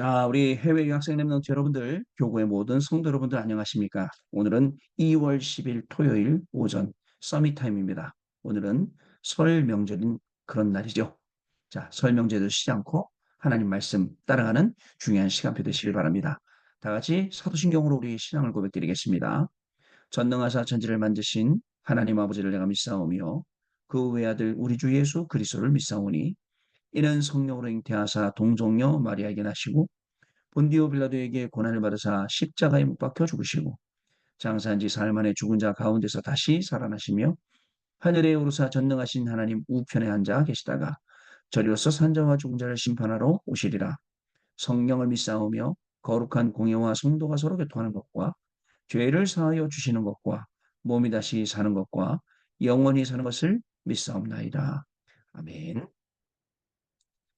자, 우리 해외 유학생 랩런트 여러분들, 교구의 모든 성도 여러분들 안녕하십니까? 오늘은 2월 10일 토요일 오전 서밋 타임입니다. 오늘은 설 명절인 그런 날이죠. 자, 설 명절도 쉬지 않고 하나님 말씀 따라가는 중요한 시간표 되시길 바랍니다. 다 같이 사도신경으로 우리 신앙을 고백드리겠습니다. 전능하사 천지를 만드신 하나님 아버지를 내가 믿사오며 그 외아들 우리 주 예수 그리스도를 믿사오니 이는 성령으로 잉태하사 동정녀 마리아에게 나시고 본디오 빌라도에게 고난을 받으사 십자가에 못 박혀 죽으시고 장사한 지 사흘 만에 죽은 자 가운데서 다시 살아나시며 하늘에 오르사 전능하신 하나님 우편에 앉아 계시다가 저리로서 산자와 죽은 자를 심판하러 오시리라. 성령을 믿사오며 거룩한 공예와 성도가 서로 교통하는 것과 죄를 사하여 주시는 것과 몸이 다시 사는 것과 영원히 사는 것을 믿사옵나이다. 아멘.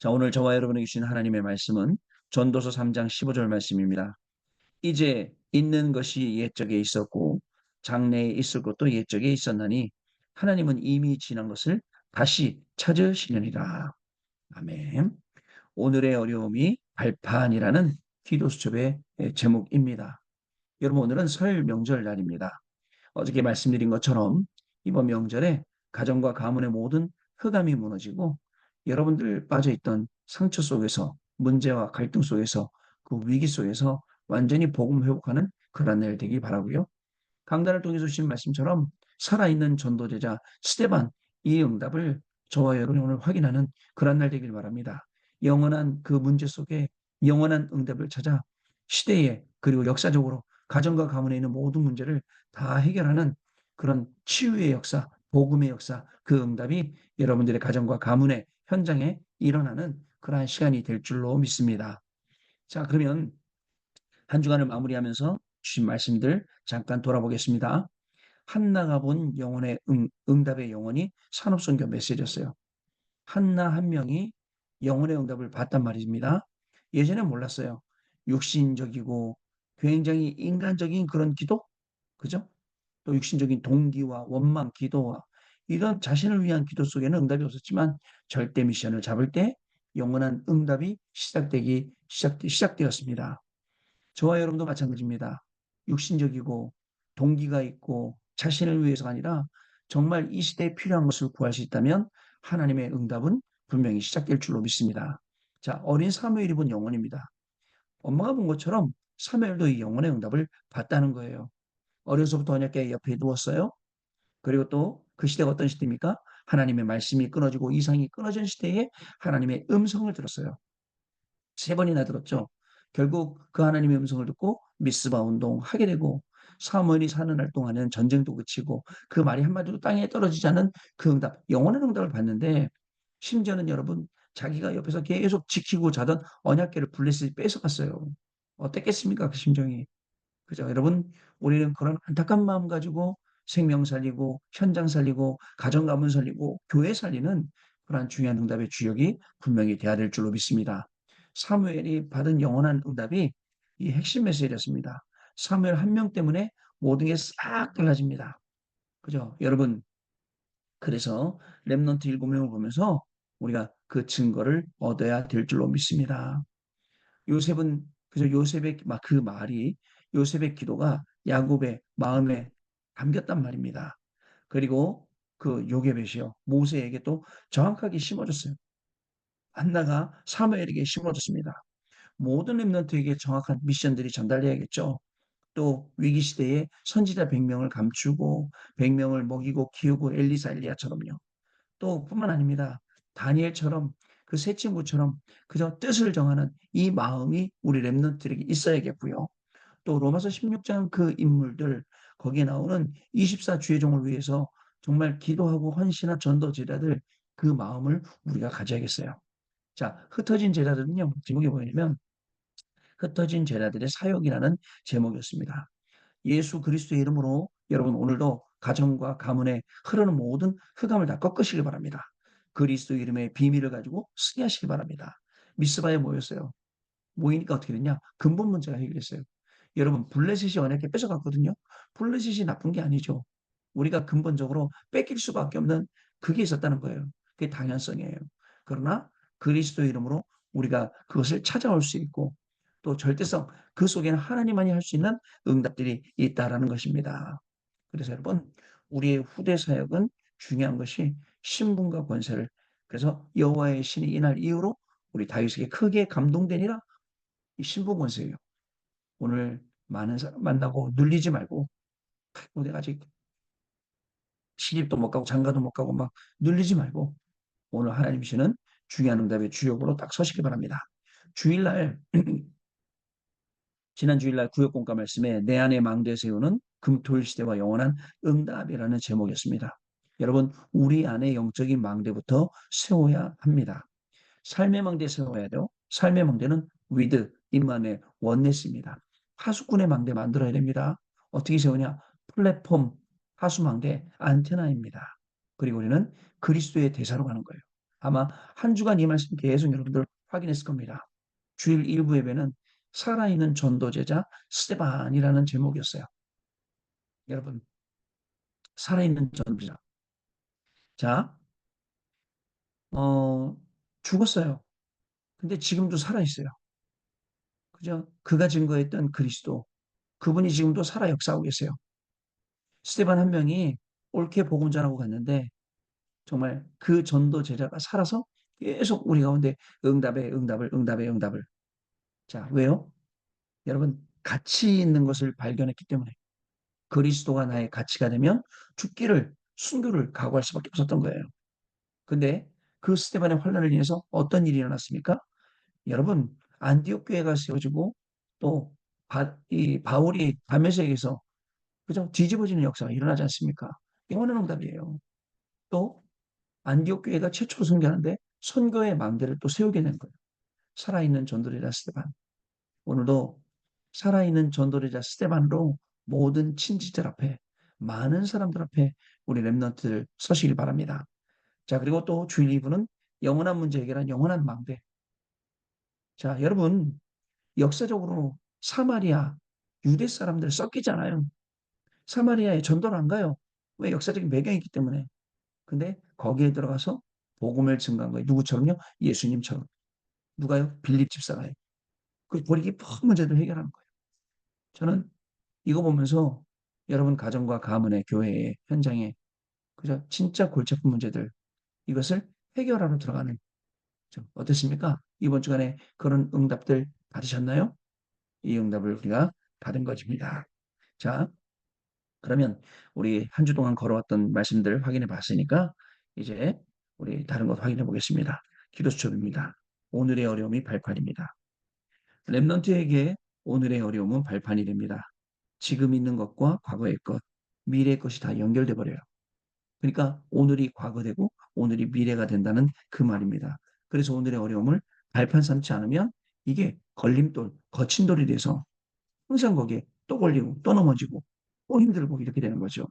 자, 오늘 저와 여러분에게 주신 하나님의 말씀은 전도서 3장 15절 말씀입니다. 이제 있는 것이 옛적에 있었고 장래에 있을 것도 옛적에 있었나니 하나님은 이미 지난 것을 다시 찾으시느니라. 아멘. 오늘의 어려움이 발판이라는 기도 수첩의 제목입니다. 여러분, 오늘은 설 명절 날입니다. 어저께 말씀드린 것처럼 이번 명절에 가정과 가문의 모든 흑암이 무너지고 여러분들 빠져있던 상처 속에서 문제와 갈등 속에서 그 위기 속에서 완전히 복음 회복하는 그런 날 되기 바라고요. 강단을 통해서 주신 말씀처럼 살아있는 전도제자 스테반 이 응답을 저와 여러분이 오늘 확인하는 그런 날 되길 바랍니다. 영원한 그 문제 속에 영원한 응답을 찾아 시대에 그리고 역사적으로 가정과 가문에 있는 모든 문제를 다 해결하는 그런 치유의 역사, 복음의 역사, 그 응답이 여러분들의 가정과 가문의 현장에 일어나는 그러한 시간이 될 줄로 믿습니다. 자, 그러면 한 주간을 마무리하면서 주신 말씀들 잠깐 돌아보겠습니다. 한나가 본 영혼의 응답의 영혼이 산업선교 메시지였어요. 한나 한 명이 영혼의 응답을 봤단 말입니다. 예전에 몰랐어요. 육신적이고 굉장히 인간적인 그런 기도, 그죠? 또 육신적인 동기와 원망, 기도와 이런 자신을 위한 기도 속에는 응답이 없었지만 절대 미션을 잡을 때 영원한 응답이 시작되었습니다. 저와 여러분도 마찬가지입니다. 육신적이고 동기가 있고 자신을 위해서가 아니라 정말 이 시대에 필요한 것을 구할 수 있다면 하나님의 응답은 분명히 시작될 줄로 믿습니다. 자, 어린 사무엘이 본 영혼입니다. 엄마가 본 것처럼 사무엘도 이 영혼의 응답을 봤다는 거예요. 어려서부터 언약궤 옆에 누웠어요. 그리고 또 그 시대가 어떤 시대입니까? 하나님의 말씀이 끊어지고 이상이 끊어진 시대에 하나님의 음성을 들었어요. 세 번이나 들었죠. 결국 그 하나님의 음성을 듣고 미스바 운동하게 되고 사무엘이 사는 날 동안은 전쟁도 그치고 그 말이 한마디도 땅에 떨어지지 않은 그 응답, 영원한 응답을 받는데 심지어는 여러분 자기가 옆에서 계속 지키고 자던 언약궤를 블레셋이 뺏어갔어요. 어땠겠습니까? 그 심정이. 그죠? 여러분, 우리는 그런 안타까운 마음 가지고 생명 살리고 현장 살리고 가정 가문 살리고 교회 살리는 그러한 중요한 응답의 주역이 분명히 돼야 될 줄로 믿습니다. 사무엘이 받은 영원한 응답이 이 핵심 메시지였습니다. 사무엘 한 명 때문에 모든 게 싹 달라집니다. 그죠? 여러분, 그래서 렘넌트 7명을 보면서 우리가 그 증거를 얻어야 될 줄로 믿습니다. 요셉은 그저 요셉의 그 말이 요셉의 기도가 야곱의 마음에 담겼단 말입니다. 그리고 그 요게벳이요 모세에게 또 정확하게 심어줬어요. 한나가 사무엘에게 심어줬습니다. 모든 렘넌트에게 정확한 미션들이 전달돼야겠죠. 또 위기 시대에 선지자 100명을 감추고 100명을 먹이고 키우고 엘리사 엘리야처럼요. 또 뿐만 아닙니다. 다니엘처럼 그 세 친구처럼 그저 뜻을 정하는 이 마음이 우리 렘넌트들에게 있어야겠고요. 또 로마서 16장 그 인물들 거기에 나오는 24 주의 종을 위해서 정말 기도하고 헌신한 전도 제자들 그 마음을 우리가 가져야겠어요. 자, 흩어진 제자들은요. 제목이 뭐냐면 흩어진 제자들의 사역이라는 제목이었습니다. 예수 그리스도의 이름으로 여러분 오늘도 가정과 가문에 흐르는 모든 흑암을 다 꺾으시길 바랍니다. 그리스도 이름의 비밀을 가지고 승리하시기 바랍니다. 미스바에 모였어요. 모이니까 어떻게 됐냐? 근본 문제가 해결됐어요. 여러분 블레셋이 언약궤 뺏어갔거든요. 블레셋이 나쁜 게 아니죠. 우리가 근본적으로 뺏길 수밖에 없는 그게 있었다는 거예요. 그게 당연성이에요. 그러나 그리스도 이름으로 우리가 그것을 찾아올 수 있고 또 절대성, 그 속에는 하나님만이 할 수 있는 응답들이 있다라는 것입니다. 그래서 여러분, 우리의 후대 사역은 중요한 것이 신분과 권세를, 그래서 여호와의 신이 이날 이후로 우리 다윗에게 크게 감동되니라, 이 신분 권세예요. 오늘 많은 사람 만나고 눌리지 말고, 내가 아직 시집도 못 가고 장가도 못 가고 막 눌리지 말고, 오늘 하나님 주시는 중요한 응답의 주역으로 딱 서시기 바랍니다. 주일날 지난 주일날 구역공과 말씀에 내 안에 망대 세우는 금토일 시대와 영원한 응답이라는 제목이었습니다. 여러분, 우리 안에 영적인 망대부터 세워야 합니다. 삶의 망대 세워야 돼요. 삶의 망대는 위드, 임만의 원네스입니다. 하수꾼의 망대 만들어야 됩니다. 어떻게 세우냐? 플랫폼, 하수망대, 안테나입니다. 그리고 우리는 그리스도의 대사로 가는 거예요. 아마 한 주간 이 말씀 계속 여러분들 확인했을 겁니다. 주일 일부 예배는 살아있는 전도제자 스테반이라는 제목이었어요. 여러분, 살아있는 전도자. 자, 어, 죽었어요. 근데 지금도 살아있어요. 그죠? 그가 증거했던 그리스도, 그분이 지금도 살아 역사하고 계세요. 스테반 한 명이 옳게 복음 전하고 갔는데 정말 그 전도 제자가 살아서 계속 우리 가운데 응답을. 자, 왜요? 여러분, 가치 있는 것을 발견했기 때문에 그리스도가 나의 가치가 되면 죽기를, 순교를 각오할 수밖에 없었던 거예요. 근데 그 스테반의 환란을 인해서 어떤 일이 일어났습니까? 여러분, 안디옥 교회가 세워지고 또 이 바울이 다메섹에서 그죠? 뒤집어지는 역사가 일어나지 않습니까? 영원한 응답이에요. 또 안디옥 교회가 최초로 선교하는데 선교의 망대를 또 세우게 된 거예요. 살아있는 전도자자 스테반. 오늘도 살아있는 전도자자 스테반으로 모든 친지들 앞에, 많은 사람들 앞에 우리 랩런트들 서시길 바랍니다. 자, 그리고 또 주일 2부는 영원한 문제 해결한 영원한 망대. 자, 여러분, 역사적으로 사마리아, 유대 사람들 섞이잖아요. 사마리아에 전도를 안 가요. 왜? 역사적인 배경이 있기 때문에. 근데 거기에 들어가서 복음을 증거한 거예요. 누구처럼요? 예수님처럼. 누가요? 빌립 집사가요. 그 버리기 큰 문제들 해결하는 거예요. 저는 이거 보면서 여러분 가정과 가문의 교회의 현장에 그저 진짜 골치 아픈 문제들, 이것을 해결하러 들어가는, 어떻습니까? 이번 주간에 그런 응답들 받으셨나요? 이 응답을 우리가 받은 것입니다. 자, 그러면 우리 한 주 동안 걸어왔던 말씀들 확인해 봤으니까 이제 우리 다른 것 확인해 보겠습니다. 기도 수첩입니다. 오늘의 어려움이 발판입니다. 랩런트에게 오늘의 어려움은 발판이 됩니다. 지금 있는 것과 과거의 것, 미래의 것이 다 연결돼 버려요. 그러니까 오늘이 과거되고 오늘이 미래가 된다는 그 말입니다. 그래서 오늘의 어려움을 발판 삼지 않으면 이게 걸림돌, 거친 돌이 돼서 항상 거기에 또 걸리고 또 넘어지고 또 힘들고 이렇게 되는 거죠.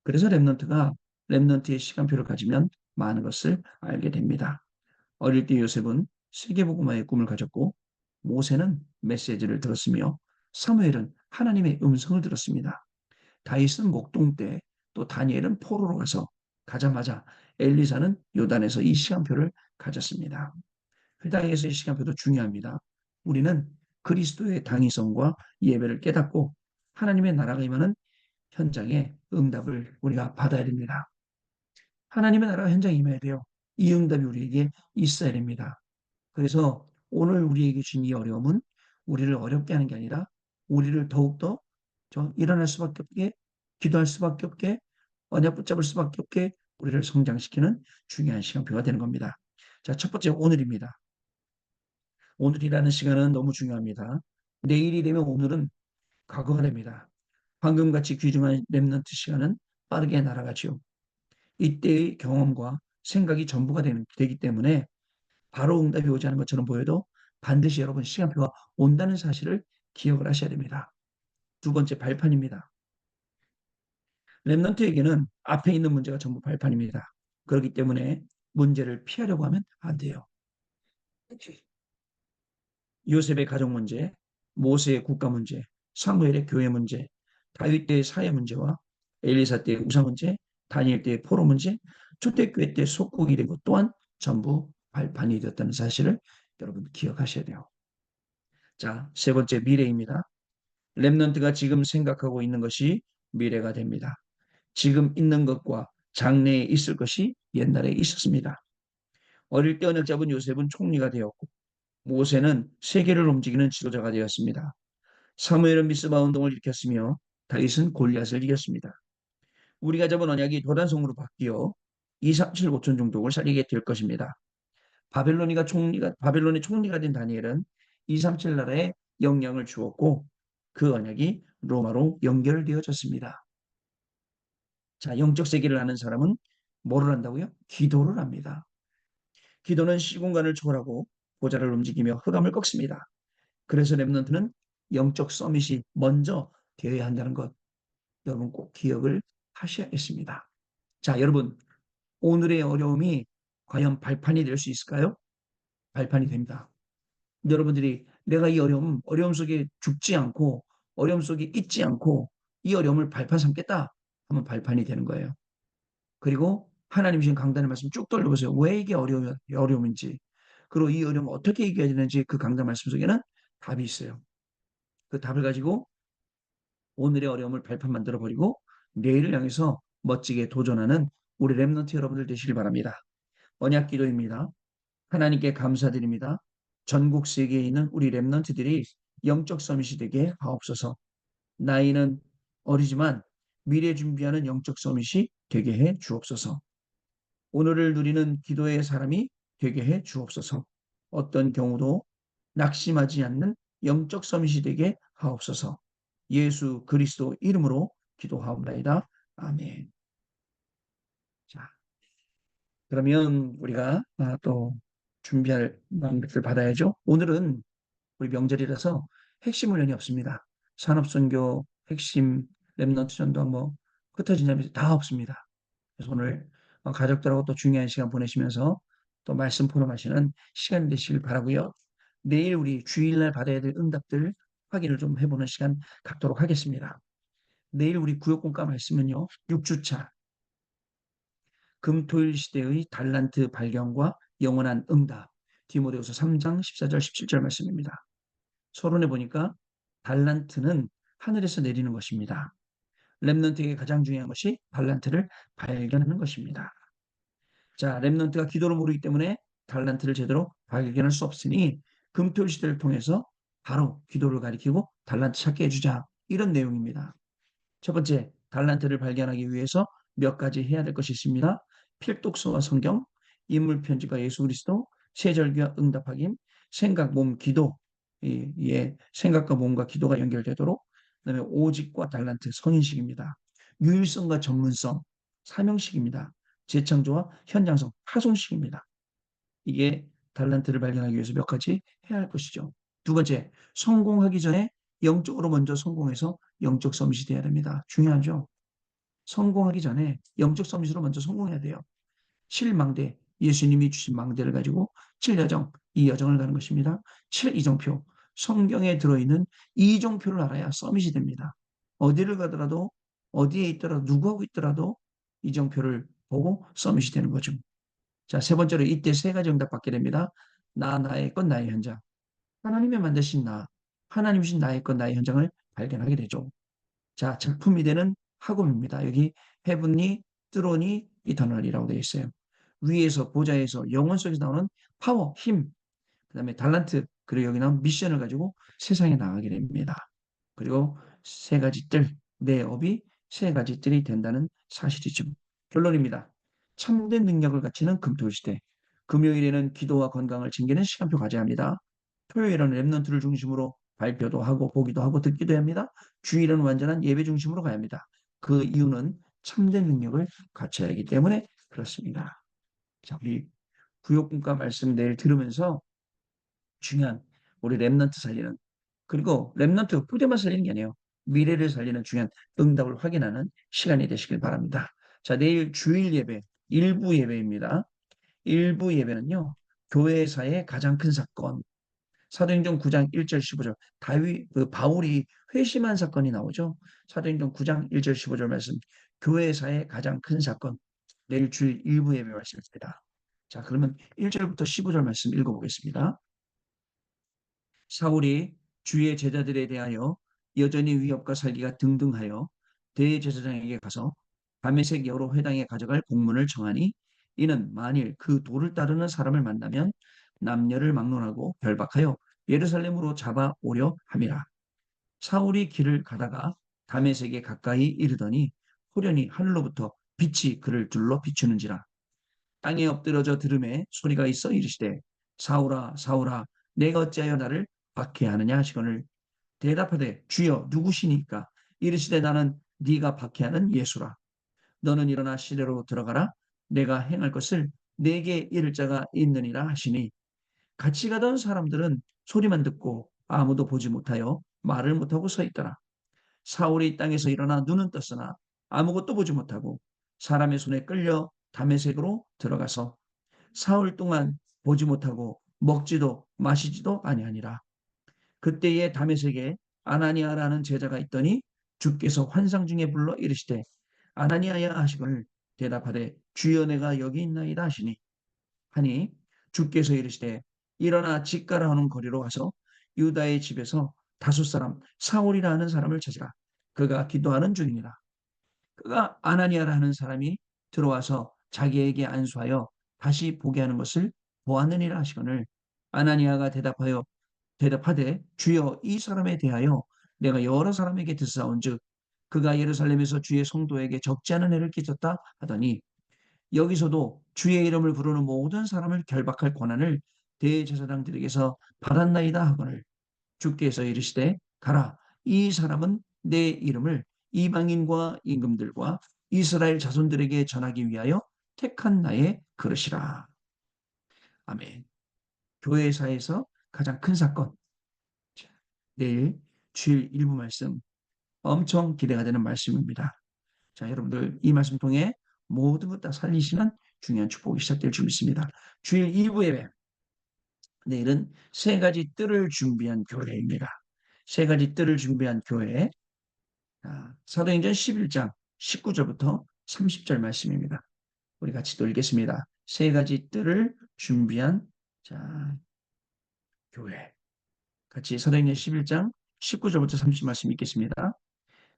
그래서 랩넌트의 시간표를 가지면 많은 것을 알게 됩니다. 어릴 때 요셉은 세계복음화의 꿈을 가졌고 모세는 메시지를 들었으며 사무엘은 하나님의 음성을 들었습니다. 다윗은 목동 때, 또 다니엘은 포로로 가서 가자마자 엘리사는 요단에서 이 시간표를 가졌습니다. 회당에서의 시간표도 중요합니다. 우리는 그리스도의 당위성과 예배를 깨닫고 하나님의 나라가 임하는 현장의 응답을 우리가 받아야 됩니다. 하나님의 나라가 현장에 임해야 돼요. 이 응답이 우리에게 있어야 됩니다. 그래서 오늘 우리에게 준 이 어려움은 우리를 어렵게 하는 게 아니라 우리를 더욱더 일어날 수밖에 없게, 기도할 수밖에 없게, 언약 붙잡을 수밖에 없게 우리를 성장시키는 중요한 시간표가 되는 겁니다. 자, 첫 번째 오늘입니다. 오늘이라는 시간은 너무 중요합니다. 내일이 되면 오늘은 과거가 됩니다. 방금같이 귀중한 랩넌트 시간은 빠르게 날아가지요. 이때의 경험과 생각이 전부가 되기 때문에 바로 응답이 오지 않은 것처럼 보여도 반드시 여러분 시간표가 온다는 사실을 기억을 하셔야 됩니다. 두 번째 발판입니다. 랩넌트에게는 앞에 있는 문제가 전부 발판입니다. 그렇기 때문에 문제를 피하려고 하면 안 돼요. 요셉의 가정 문제, 모세의 국가 문제, 사무엘의 교회 문제, 다윗 때의 사회 문제와 엘리사 때의 우상 문제, 다니엘 때의 포로 문제, 초대교회 때 속국이 된 것 또한 전부 발판이 되었다는 사실을 여러분 기억하셔야 돼요. 자, 세 번째 미래입니다. 렘넌트가 지금 생각하고 있는 것이 미래가 됩니다. 지금 있는 것과 장래에 있을 것이 옛날에 있었습니다. 어릴 때 언약 잡은 요셉은 총리가 되었고 모세는 세계를 움직이는 지도자가 되었습니다. 사무엘은 미스바 운동을 일으켰으며 다윗은 골리앗을 이겼습니다. 우리가 잡은 언약이 도단성으로 바뀌어 2, 3, 7, 5천 종족을 살리게 될 것입니다. 바벨론의 총리가 된 다니엘은 237 나라에 영향을 주었고 그 언약이 로마로 연결되어졌습니다. 자, 영적 세계를 아는 사람은 뭐를 한다고요? 기도를 합니다. 기도는 시공간을 초월하고 보좌를 움직이며 흑암을 꺾습니다. 그래서 렘넌트는 영적 서밋이 먼저 되어야 한다는 것 여러분 꼭 기억을 하셔야겠습니다. 자, 여러분 오늘의 어려움이 과연 발판이 될 수 있을까요? 발판이 됩니다. 여러분들이 내가 이 어려움 속에 죽지 않고 어려움 속에 있지 않고 이 어려움을 발판 삼겠다 하면 발판이 되는 거예요. 그리고 하나님 주신 강단의 말씀 쭉 돌려보세요. 왜 이게 어려움인지 그리고 이 어려움을 어떻게 이겨야 되는지 그 강단 말씀 속에는 답이 있어요. 그 답을 가지고 오늘의 어려움을 발판 만들어 버리고 내일을 향해서 멋지게 도전하는 우리 렘넌트 여러분들 되시길 바랍니다. 언약 기도입니다. 하나님께 감사드립니다. 전국 세계에 있는 우리 렘넌트들이 영적 서밋이 되게 하옵소서. 나이는 어리지만 미래 준비하는 영적 서밋이 되게 해 주옵소서. 오늘을 누리는 기도의 사람이 되게 해 주옵소서. 어떤 경우도 낙심하지 않는 영적 서밋이 되게 하옵소서. 예수 그리스도 이름으로 기도하옵나이다. 아멘. 자, 그러면 우리가 또 준비할 것을 받아야죠. 오늘은 우리 명절이라서 핵심 훈련이 없습니다. 산업선교, 핵심, 랩넌트 전도학 뭐 흩어진 점이 다 없습니다. 그래서 오늘 가족들하고 또 중요한 시간 보내시면서 또 말씀 포럼하시는 시간 되시길 바라고요. 내일 우리 주일날 받아야 될 응답들 확인을 좀 해보는 시간 갖도록 하겠습니다. 내일 우리 구역공과 말씀은요. 6주차 금토일 시대의 달란트 발견과 영원한 응답 디모데후서 3장 14절 17절 말씀입니다. 서론에 보니까 달란트는 하늘에서 내리는 것입니다. 렘넌트에게 가장 중요한 것이 달란트를 발견하는 것입니다. 자, 렘넌트가 기도를 모르기 때문에 달란트를 제대로 발견할 수 없으니 금토일 시대를 통해서 바로 기도를 가리키고 달란트 찾게 해주자. 이런 내용입니다. 첫 번째, 달란트를 발견하기 위해서 몇 가지 해야 될 것이 있습니다. 필독서와 성경, 인물 편지가 예수 그리스도, 세절기와 응답하기, 생각, 몸, 기도, 생각과 몸과 기도가 연결되도록, 그다음에 오직과 달란트, 선인식입니다. 유일성과 전문성, 사명식입니다. 재창조와 현장성, 파송식입니다. 이게 달란트를 발견하기 위해서 몇 가지 해야 할 것이죠. 두 번째, 성공하기 전에 영적으로 먼저 성공해서 영적 서밋이 돼야 됩니다. 중요하죠. 성공하기 전에 영적 서밋으로 먼저 성공해야 돼요. 7망대, 예수님이 주신 망대를 가지고 7여정, 이 여정을 가는 것입니다. 7이정표, 성경에 들어있는 이정표를 알아야 서밋이 됩니다. 어디를 가더라도, 어디에 있더라도, 누구하고 있더라도 이정표를 보고 서밋이 되는 거죠. 자, 세 번째로 이때 세 가지 응답 받게 됩니다. 나의 것, 나의 현장. 하나님의 만드신 하나님이신 나의 것, 나의 현장을 발견하게 되죠. 자, 작품이 되는 학음입니다. 여기 헤븐리, 트로니, 이터널이라고 되어 있어요. 위에서 보좌에서 영원 속에서 나오는 파워, 힘, 그다음에 달란트, 그리고 여기 나온 미션을 가지고 세상에 나가게 됩니다. 그리고 세 가지 뜰, 내 업이 세 가지 뜰이 된다는 사실이죠. 결론입니다. 참된 능력을 갖추는 금토일 시대. 금요일에는 기도와 건강을 챙기는 시간표 가져야 합니다. 토요일은 랩넌트를 중심으로 발표도 하고 보기도 하고 듣기도 합니다. 주일은 완전한 예배 중심으로 가야 합니다. 그 이유는 참된 능력을 갖춰야 하기 때문에 그렇습니다. 자, 우리 구역분과 말씀 내일 들으면서 중요한 우리 랩넌트 살리는 그리고 랩넌트 후대만 살리는 게 아니에요. 미래를 살리는 중요한 응답을 확인하는 시간이 되시길 바랍니다. 자, 내일 주일 예배, 일부 예배입니다. 일부 예배는요, 교회사의 가장 큰 사건, 사도행전 9장 1절 15절, 바울이 회심한 사건이 나오죠. 사도행전 9장 1절 15절 말씀, 교회사의 가장 큰 사건, 내일 주일 일부 예배 말씀입니다. 자, 그러면 1절부터 15절 말씀 읽어보겠습니다. 사울이 주의 제자들에 대하여 여전히 위협과 살기가 등등하여 대제사장에게 가서 다메섹 여러 회당에 가져갈 공문을 청하니, 이는 만일 그 도를 따르는 사람을 만나면 남녀를 막론하고 결박하여 예루살렘으로 잡아오려 함이라. 사울이 길을 가다가 다메섹에 가까이 이르더니 호련히 하늘로부터 빛이 그를 둘러 비추는지라. 땅에 엎드러져 들음에 소리가 있어 이르시되, 사울아 사울아, 내가 어찌하여 나를 박해하느냐 하시거늘, 대답하되 주여 누구시니까? 이르시되, 나는 네가 박해하는 예수라. 너는 일어나 시내로 들어가라. 내가 행할 것을 내게 이를 자가 있느니라 하시니, 같이 가던 사람들은 소리만 듣고 아무도 보지 못하여 말을 못하고 서 있더라. 사울이 땅에서 일어나 눈은 떴으나 아무것도 보지 못하고 사람의 손에 끌려 다메섹으로 들어가서 사흘 동안 보지 못하고 먹지도 마시지도 아니하니라. 그때에 다메섹에 아나니아라는 제자가 있더니 주께서 환상 중에 불러 이르시되, 아나니아야 하시거늘, 대답하되 주여 내가 여기 있나이다 하시니, 하니 주께서 이르시되, 일어나 집가라 하는 거리로 가서 유다의 집에서 다섯 사람 사울이라 하는 사람을 찾으라. 그가 기도하는 중이니라. 그가 아나니아라 하는 사람이 들어와서 자기에게 안수하여 다시 보게 하는 것을 보았느니라 하시거늘, 아나니아가 대답하되 주여 이 사람에 대하여 내가 여러 사람에게 듣사온즉 그가 예루살렘에서 주의 성도에게 적지 않은 해를 끼쳤다 하더니, 여기서도 주의 이름을 부르는 모든 사람을 결박할 권한을 대제사장들에게서 받았나이다 하거늘, 주께서 이르시되 가라, 이 사람은 내 이름을 이방인과 임금들과 이스라엘 자손들에게 전하기 위하여 택한 나의 그릇이라. 아멘. 교회사에서 가장 큰 사건. 내일 주일 일부 말씀 엄청 기대가 되는 말씀입니다. 자, 여러분들 이 말씀 통해 모든 것 다 살리시는 중요한 축복이 시작될 줄 믿습니다. 주일 2부 예배. 내일은 세 가지 뜰을 준비한 교회입니다. 세 가지 뜰을 준비한 교회. 사도행전 11장 19절부터 30절 말씀입니다. 우리 같이 또 읽겠습니다. 세 가지 뜰을 준비한 교회. 같이 사도행전 11장 19절부터 30절 말씀 읽겠습니다.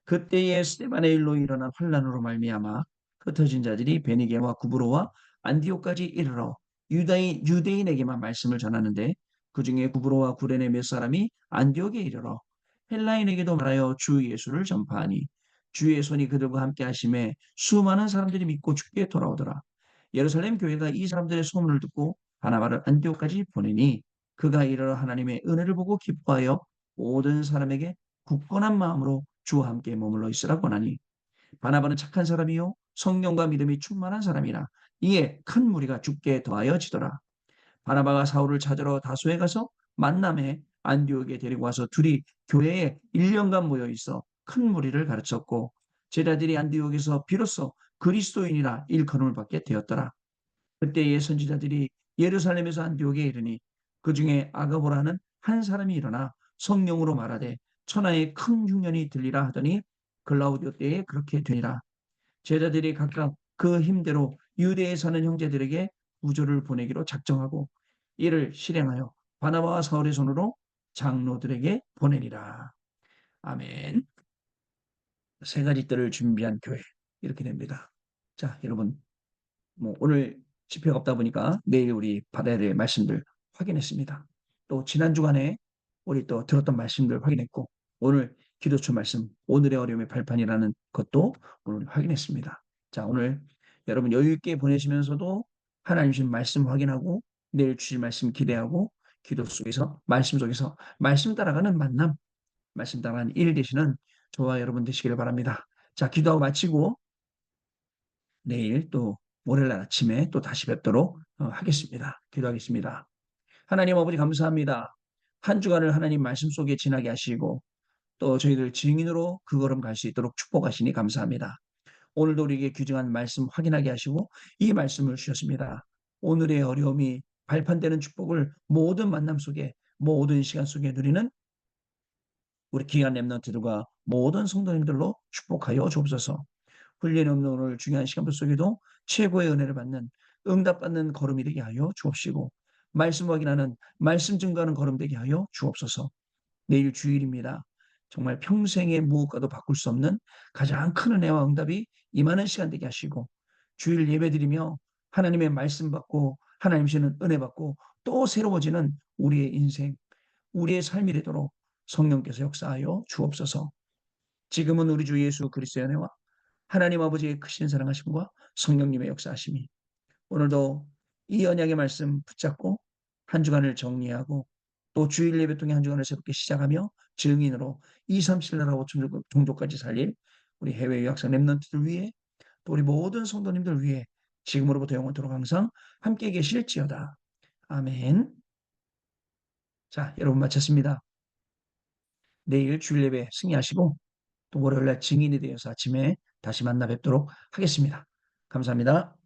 그때에 스데반의 일로 일어난 환란으로 말미암아 흩어진 자들이 베니게와 구브로와 안디옥까지 이르러 유대인에게만 말씀을 전하는데, 그 중에 구브로와 구레네 몇 사람이 안디옥에 이르러 헬라인에게도 말하여 주 예수를 전파하니, 주의 손이 그들과 함께 하심에 수많은 사람들이 믿고 주께 돌아오더라. 예루살렘 교회가 이 사람들의 소문을 듣고 바나바를 안디옥까지 보내니, 그가 이르러 하나님의 은혜를 보고 기뻐하여 모든 사람에게 굳건한 마음으로 주와 함께 머물러 있으라 권하니, 바나바는 착한 사람이요 성령과 믿음이 충만한 사람이라 이에 큰 무리가 주께 더하여 지더라. 바나바가 사울을 찾으러 다소에 가서 만남에 안디옥에 데리고 와서 둘이 교회에 1년간 모여 있어 큰 무리를 가르쳤고, 제자들이 안디옥에서 비로소 그리스도인이라 일컬음을 받게 되었더라. 그때의 선지자들이 예루살렘에서 안디옥에 이르니, 그 중에 아가보라는 한 사람이 일어나 성령으로 말하되 천하에 큰 흉년이 들리라 하더니, 글라우디오 때에 그렇게 되니라. 제자들이 각각 그 힘대로 유대에 사는 형제들에게 구조를 보내기로 작정하고 이를 실행하여 바나바와 사울의 손으로 장로들에게 보내니라. 아멘. 세 가지 뜰을 준비한 교회, 이렇게 됩니다. 자, 여러분, 오늘 집회가 없다 보니까 내일 우리 받아야 될 말씀들 확인했습니다. 또 지난 주간에 우리 또 들었던 말씀들 확인했고, 오늘 기도처 말씀 오늘의 어려움의 발판이라는 것도 오늘 확인했습니다. 자, 오늘 여러분 여유 있게 보내시면서도 하나님 주신 말씀 확인하고 내일 주실 말씀 기대하고 기도 속에서 말씀 따라가는 만남, 말씀 따라가는 일 되시는 저와 여러분 되시기를 바랍니다. 자, 기도하고 마치고 내일 또 월요일 아침에 또 다시 뵙도록 하겠습니다. 기도하겠습니다. 하나님 아버지 감사합니다. 한 주간을 하나님 말씀 속에 지나게 하시고 또 저희들 증인으로 그 걸음 갈 수 있도록 축복하시니 감사합니다. 오늘도 우리에게 규정한 말씀 확인하게 하시고 이 말씀을 주셨습니다. 오늘의 어려움이 발판되는 축복을 모든 만남 속에 모든 시간 속에 누리는 우리 귀한 렘넌트들과 모든 성도님들로 축복하여 주옵소서. 훈련이 없는 오늘 중요한 시간들 속에도 최고의 은혜를 받는 응답받는 걸음이 되게 하여 주옵시고, 말씀 확인하는 말씀 증거하는 걸음 되게 하여 주옵소서. 내일 주일입니다. 정말 평생의 무엇과도 바꿀 수 없는 가장 큰 은혜와 응답이 임하는 시간 되게 하시고 주일 예배드리며 하나님의 말씀 받고 하나님 주시는 은혜 받고 또 새로워지는 우리의 인생, 우리의 삶이 되도록 성령께서 역사하여 주옵소서. 지금은 우리 주 예수 그리스도의 은혜와 하나님 아버지의 크신 사랑하심과 성령님의 역사하심이 오늘도 이 언약의 말씀 붙잡고 한 주간을 정리하고 또 주일 예배 통해 한 주간을 새롭게 시작하며 증인으로 2, 3, 7 나라 5천 종족까지 살릴 우리 해외 유학생 랩런트들 위해 또 우리 모든 성도님들 위해 지금으로부터 영원토록 항상 함께 계실지어다. 아멘. 자, 여러분 마쳤습니다. 내일 주일 예배 승리하시고 또 월요일날 증인이 되어서 아침에 다시 만나 뵙도록 하겠습니다. 감사합니다.